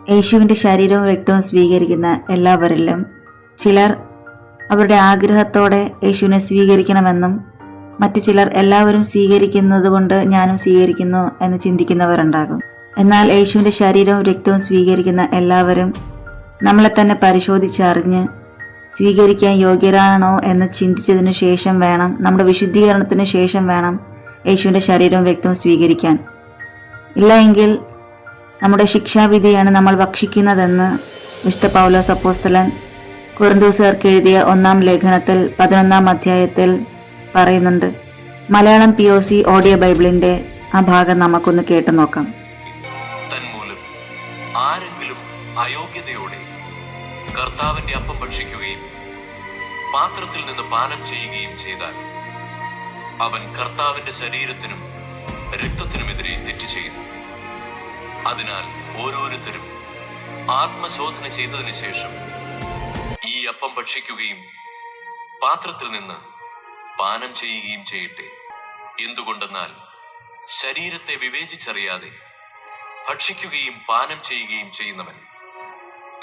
യേശുവിൻ്റെ ശരീരവും രക്തവും സ്വീകരിക്കുന്ന എല്ലാവരിലും ചിലർ അവരുടെ ആഗ്രഹത്തോടെ യേശുവിനെ സ്വീകരിക്കണമെന്നും മറ്റു ചിലർ എല്ലാവരും സ്വീകരിക്കുന്നത് കൊണ്ട് ഞാനും സ്വീകരിക്കുന്നു എന്ന് ചിന്തിക്കുന്നവരുണ്ടാകും. എന്നാൽ യേശുവിൻ്റെ ശരീരവും രക്തവും സ്വീകരിക്കുന്ന എല്ലാവരും നമ്മളെ തന്നെ പരിശോധിച്ചറിഞ്ഞ് സ്വീകരിക്കാൻ യോഗ്യരാണോ എന്ന് ചിന്തിച്ചതിനു ശേഷം വേണം, നമ്മുടെ വിശുദ്ധീകരണത്തിന് ശേഷം വേണം യേശുവിൻ്റെ ശരീരവും രക്തവും സ്വീകരിക്കാൻ. ഇല്ല എങ്കിൽ നമ്മുടെ ശിക്ഷാവിധിയാണ് നമ്മൾ ഭക്ഷിക്കുന്നതെന്ന് വിശുദ്ധ പൗലോസ് അപ്പോസ്തലൻ കൊരിന്ത്യർക്ക് എഴുതിയ 1-ാം ലേഖനത്തിൽ 11-ാം അധ്യായത്തിൽ പറയുന്നുണ്ട്. മലയാളം POC ഓഡിയോ ബൈബിളിന്റെ ആ ഭാഗം നമുക്കൊന്ന് കേട്ടു നോക്കാം. തന്മൂലം ആരെങ്കിലും അയോഗ്യതയോടെ കർത്താവിന്റെ അപ്പം ഭക്ഷിക്കുകയും പാത്രത്തിൽ നിന്ന് പാനം ചെയ്യുകയും ചെയ്താൽ അവൻ കർത്താവിന്റെ ശരീരത്തിനും രക്തത്തിനുമെതിരെ തെറ്റ് ചെയ്യുന്നു. അതിനാൽ ഓരോരുത്തരും ആത്മശോധന ചെയ്തതിനു ശേഷം ഈ അപ്പം ഭക്ഷിക്കുകയും പാത്രത്തിൽ നിന്ന് പാനം ചെയ്യുകയും ചെയ്യട്ടെ. എന്തുകൊണ്ടെന്നാൽ ശരീരത്തെ വിവേചിച്ചറിയാതെ ഭക്ഷിക്കുകയും പാനം ചെയ്യുകയും ചെയ്യുന്നവൻ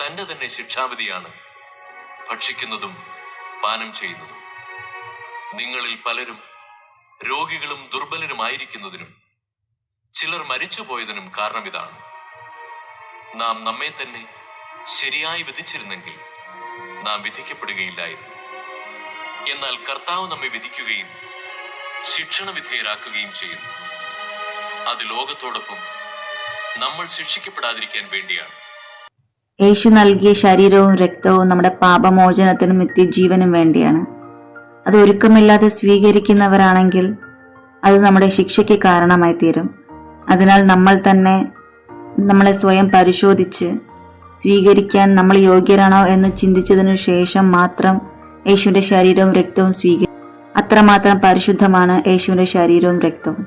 തന്റെ തന്നെ ശിക്ഷാവിധിയാണ് ഭക്ഷിക്കുന്നതും പാനം ചെയ്യുന്നതും. നിങ്ങളിൽ പലരും രോഗികളും ദുർബലരുമായിരിക്കുന്നതിനും ചിലർ മരിച്ചുപോയതിനും കാരണം ഇതാണ്. നാം നമ്മെ തന്നെ ശരിയായി വിധിച്ചിരുന്നെങ്കിൽ നാം വിധിക്കപ്പെടുകയില്ലായിരുന്നു. എന്നാൽ കർത്താവ് നമ്മെ വിധിക്കുകയും ശിക്ഷണ വിധേയരാക്കുകയും ചെയ്യുന്നു. അത് ലോകത്തോടൊപ്പം നമ്മൾ ശിക്ഷിക്കപ്പെടാതിരിക്കാൻ വേണ്ടിയാണ്. യേശു നൽകിയ ശരീരവും രക്തവും നമ്മുടെ പാപമോചനത്തിനും നിത്യജീവനും വേണ്ടിയാണ്. അത് ഒരുക്കമില്ലാതെ സ്വീകരിക്കുന്നവരാണെങ്കിൽ അത് നമ്മുടെ ശിക്ഷയ്ക്ക് കാരണമായി തീരും. അതിനാൽ നമ്മൾ തന്നെ നമ്മളെ സ്വയം പരിശോധിച്ച് സ്വീകരിക്കാൻ നമ്മൾ യോഗ്യരാണോ എന്ന് ചിന്തിച്ചതിനു ശേഷം മാത്രം യേശുവിൻ്റെ ശരീരവും രക്തവും അത്രമാത്രം പരിശുദ്ധമാണ് യേശുവിൻ്റെ ശരീരവും രക്തവും.